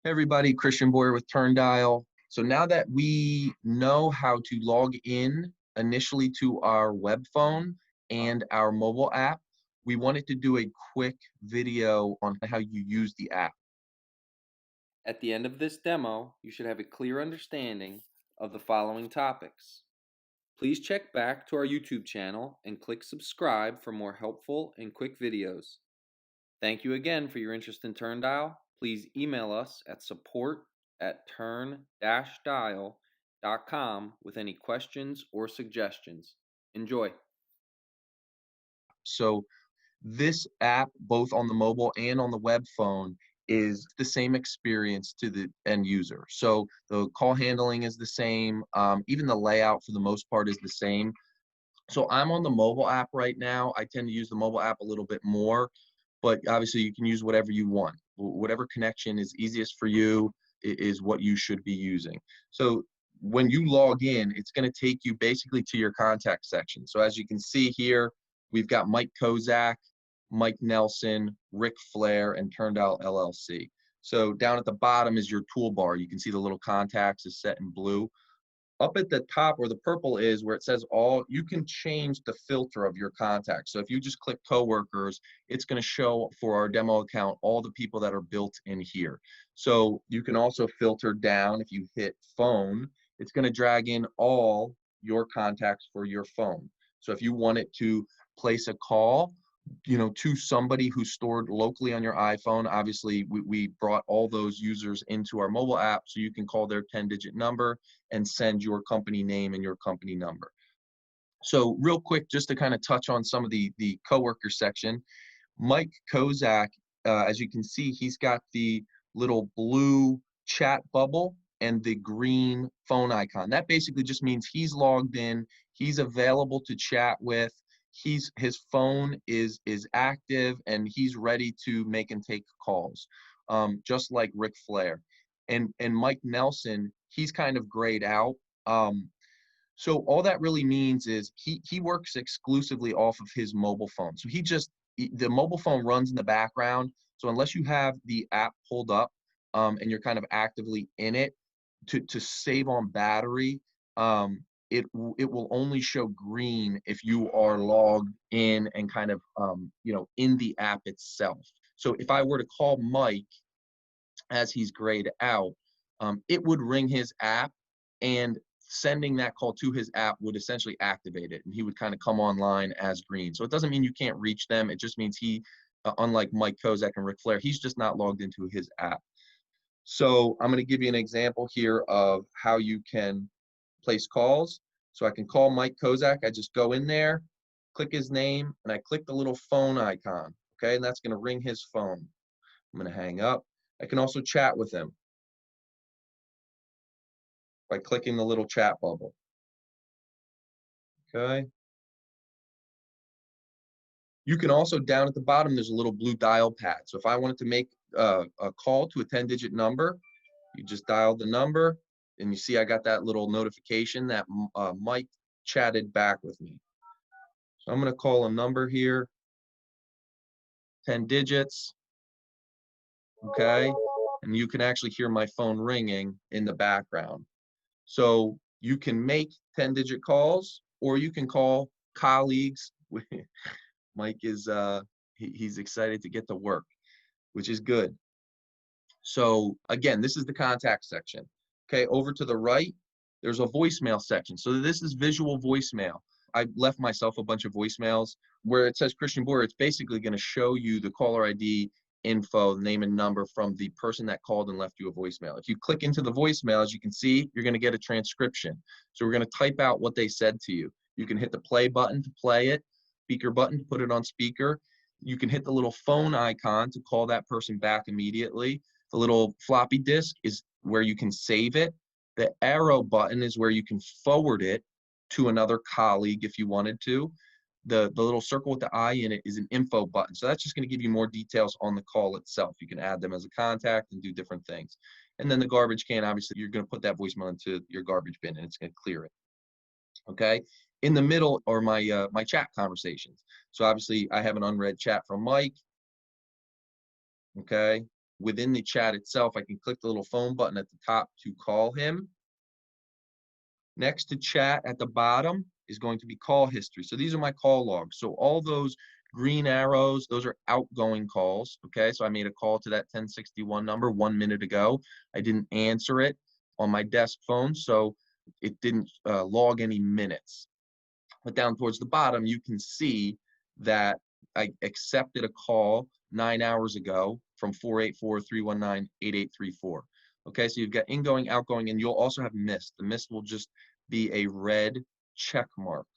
Hey everybody, Christian Boyer with TurnDial. So now that we know how to log in initially to our web phone and our mobile app, we wanted to do a quick video on how you use the app. At the end of this demo, you should have a clear understanding of the following topics. Please check back to our YouTube channel and click subscribe for more helpful and quick videos. Thank you again for your interest in TurnDial. Please email us at support@turn-dial.com with any questions or suggestions. Enjoy. So this app, both on the mobile and on the web phone, is the same experience to the end user. So the call handling is the same. Even the layout for the most part is the same. So I'm on the mobile app right now. I tend to use the mobile app a little bit more, but obviously you can use whatever you want. Whatever connection is easiest for you is what you should be using. So when you log in, it's going to take you basically to your contact section. So as you can see here, we've got Mike Kozak, Mike Nelson, Ric Flair, and TurnDial LLC. So down at the bottom is your toolbar. You can see the little contacts is set in blue. Up at the top where the purple is, where it says all, you can change the filter of your contacts. So if you just click coworkers, it's going to show for our demo account all the people that are built in here. So you can also filter down. If you hit phone, it's going to drag in all your contacts for your phone. So if you wanted to place a call, to somebody who's stored locally on your iPhone, obviously we brought all those users into our mobile app so you can call their 10-digit number and send your company name and your company number. So real quick, just to kind of touch on some of the coworker section, Mike Kozak, as you can see, he's got the little blue chat bubble and the green phone icon. That basically just means he's logged in, he's available to chat with, his phone is active, and he's ready to make and take calls, just like Ric Flair. And Mike Nelson, he's kind of grayed out. So all that really means is he works exclusively off of his mobile phone. So the mobile phone runs in the background. So unless you have the app pulled up, and you're kind of actively in it to save on battery, it will only show green if you are logged in and kind of in the app itself. So if I were to call Mike as he's grayed out, it would ring his app, and sending that call to his app would essentially activate it, and he would kind of come online as green. So it doesn't mean you can't reach them. It just means unlike Mike Kozak and Ric Flair, he's just not logged into his app. So I'm going to give you an example here of how you can place calls. So I can call Mike Kozak. I just go in there, click his name, and I click the little phone icon. Okay, and that's going to ring his phone. I'm going to hang up. I can also chat with him by clicking the little chat bubble. Okay. You can also, down at the bottom, there's a little blue dial pad. So if I wanted to make a call to a 10-digit number, you just dial the number, and you see I got that little notification that Mike chatted back with me. So I'm going to call a number here, 10 digits, okay? And you can actually hear my phone ringing in the background. So you can make 10-digit calls, or you can call colleagues. Mike is he's excited to get to work, which is good. So again, this is the contact section. Okay, over to the right, there's a voicemail section. So this is visual voicemail. I left myself a bunch of voicemails where it says Christian Boyer. It's basically going to show you the caller ID info, name and number from the person that called and left you a voicemail. If you click into the voicemail, as you can see, you're going to get a transcription. So we're going to type out what they said to you. You can hit the play button to play it, speaker button to put it on speaker. You can hit the little phone icon to call that person back immediately. The little floppy disk is where you can save it. The arrow button is where you can forward it to another colleague if you wanted to. The little circle with the I in it is an info button. So that's just going to give you more details on the call itself. You can add them as a contact and do different things. And then the garbage can, obviously, you're going to put that voicemail into your garbage bin, and it's going to clear it. Okay. In the middle are my chat conversations. So obviously I have an unread chat from Mike. Okay. within the chat itself, I can click the little phone button at the top to call him. Next to chat at the bottom is going to be call history. So these are my call logs. So all those green arrows, those are outgoing calls. Okay, so I made a call to that 1061 number 1 minute ago. I didn't answer it on my desk phone, so it didn't log any minutes. But down towards the bottom, you can see that I accepted a call 9 hours ago from 484-319-8834. Okay, so you've got ingoing, outgoing, and you'll also have missed. The missed will just be a red check mark.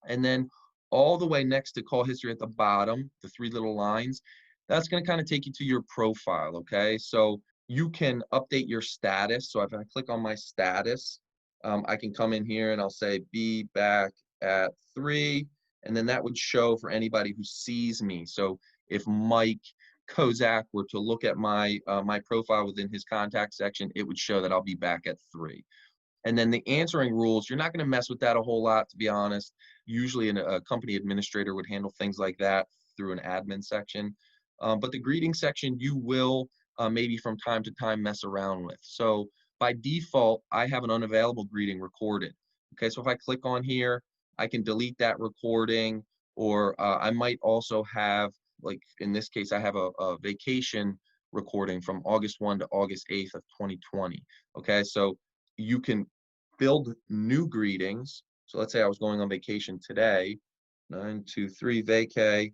And then all the way next to call history at the bottom, the 3 little lines, that's going to kind of take you to your profile. Okay, so you can update your status. So if I click on my status, I can come in here and I'll say be back at 3, and then that would show for anybody who sees me. So if Mike Kozak were to look at my my profile within his contact section, it would show that I'll be back at 3. And then the answering rules, you're not going to mess with that a whole lot, to be honest. Usually a company administrator would handle things like that through an admin section. But the greeting section, you will maybe from time to time mess around with. So by default, I have an unavailable greeting recorded. Okay, so if I click on here, I can delete that recording, or I might also have, like in this case, I have a vacation recording from August 1 to August 8th of 2020. Okay, so you can build new greetings. So let's say I was going on vacation today, 923 vacay.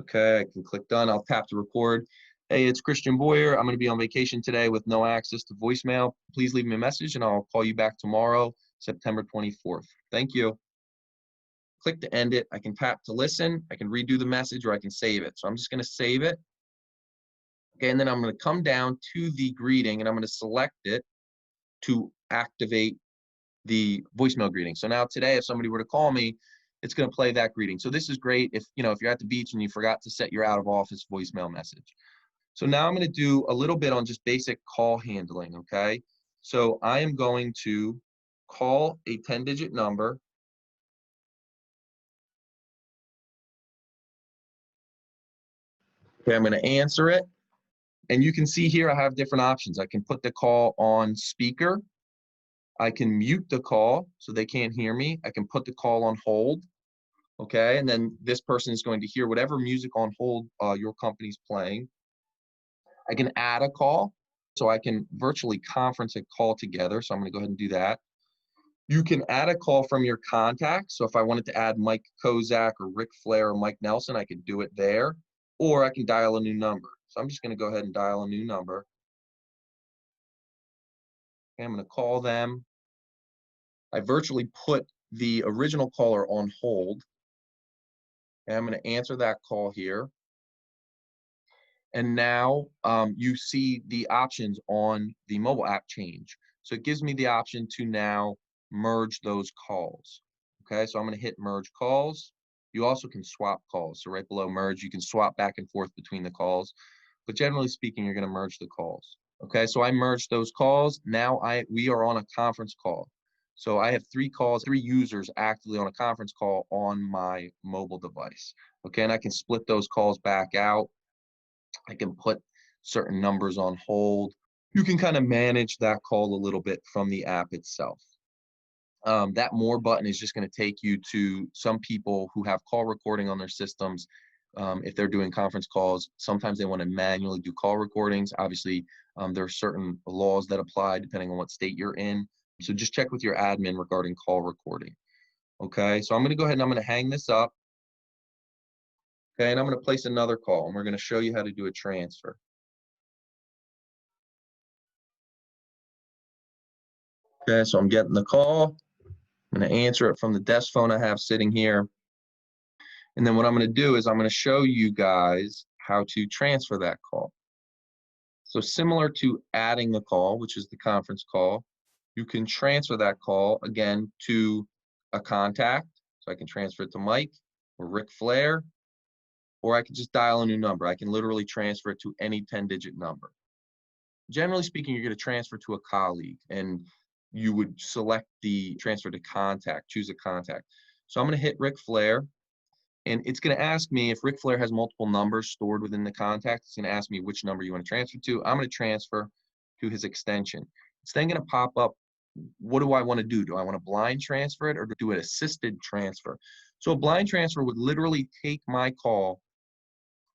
Okay, I can click done. I'll tap to record. Hey, it's Christian Boyer. I'm going to be on vacation today with no access to voicemail. Please leave me a message and I'll call you back tomorrow, September 24th. Thank you. Click to end it. I can tap to listen. I can redo the message, or I can save it. So I'm just going to save it. Okay, and then I'm going to come down to the greeting and I'm going to select it to activate the voicemail greeting. So now today, if somebody were to call me, it's going to play that greeting. So this is great if if you're at the beach and you forgot to set your out of office voicemail message. So now I'm going to do a little bit on just basic call handling. Okay, so I am going to call a 10-digit number. Okay, I'm going to answer it. And you can see here I have different options. I can put the call on speaker. I can mute the call so they can't hear me. I can put the call on hold. Okay, and then this person is going to hear whatever music on hold your company's playing. I can add a call, so I can virtually conference a call together. So I'm going to go ahead and do that. You can add a call from your contacts. So if I wanted to add Mike Kozak or Ric Flair or Mike Nelson, I could do it there, or I can dial a new number. So I'm just going to go ahead and dial a new number. Okay, I'm going to call them. I virtually put the original caller on hold. And I'm going to answer that call here. And now you see the options on the mobile app change. So it gives me the option to now merge those calls. Okay, so I'm going to hit merge calls. You also can swap calls. So right below merge, you can swap back and forth between the calls. But generally speaking, you're going to merge the calls. Okay, so I merged those calls. Now we are on a conference call. So I have 3 calls, 3 users actively on a conference call on my mobile device. Okay, and I can split those calls back out. I can put certain numbers on hold. You can kind of manage that call a little bit from the app itself. That more button is just going to take you to some people who have call recording on their systems. If they're doing conference calls, sometimes they want to manually do call recordings. Obviously, there are certain laws that apply depending on what state you're in. So just check with your admin regarding call recording. Okay, so I'm going to go ahead and I'm going to hang this up. Okay, and I'm going to place another call, and we're going to show you how to do a transfer. Okay, so I'm getting the call. I'm going to answer it from the desk phone I have sitting here. And then what I'm going to do is I'm going to show you guys how to transfer that call. So similar to adding the call, which is the conference call, you can transfer that call again to a contact. So I can transfer it to Mike or Ric Flair, or I can just dial a new number. I can literally transfer it to any 10-digit number. Generally speaking, you're going to transfer to a colleague, and you would select the transfer to contact, choose a contact. So I'm going to hit Ric Flair. And it's going to ask me if Ric Flair has multiple numbers stored within the contact. It's going to ask me which number you want to transfer to. I'm going to transfer to his extension. It's then going to pop up, what do I want to do? Do I want to blind transfer it or do an assisted transfer? So a blind transfer would literally take my call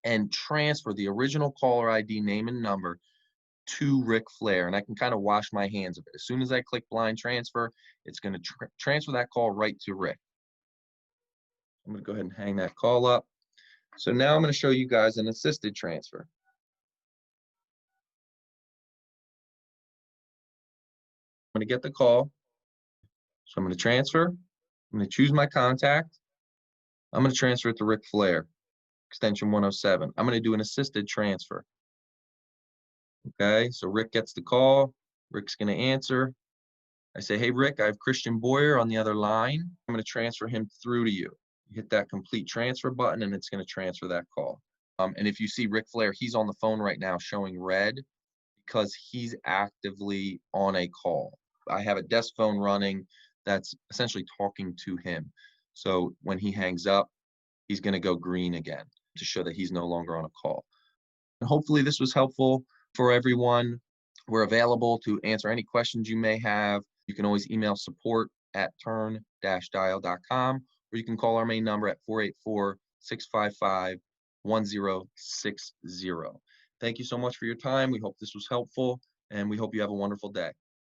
and transfer the original caller ID name and number to Ric Flair, and I can kind of wash my hands of it. As soon as I click blind transfer, it's going to transfer that call right to Ric. I'm going to go ahead and hang that call up. So now I'm going to show you guys an assisted transfer. I'm going to get the call. So I'm going to transfer. I'm going to choose my contact. I'm going to transfer it to Ric Flair, extension 107. I'm going to do an assisted transfer. Okay, so Ric gets the call. Ric's going to answer. I say, hey, Ric, I have Christian Boyer on the other line. I'm going to transfer him through to you. You hit that complete transfer button, and it's going to transfer that call. And if you see Ric Flair, he's on the phone right now showing red because he's actively on a call. I have a desk phone running that's essentially talking to him. So when he hangs up, he's going to go green again to show that he's no longer on a call. And hopefully this was helpful for everyone. We're available to answer any questions you may have. You can always email support@turn-dial.com, or you can call our main number at 484-655-1060. Thank you so much for your time. We hope this was helpful, and we hope you have a wonderful day.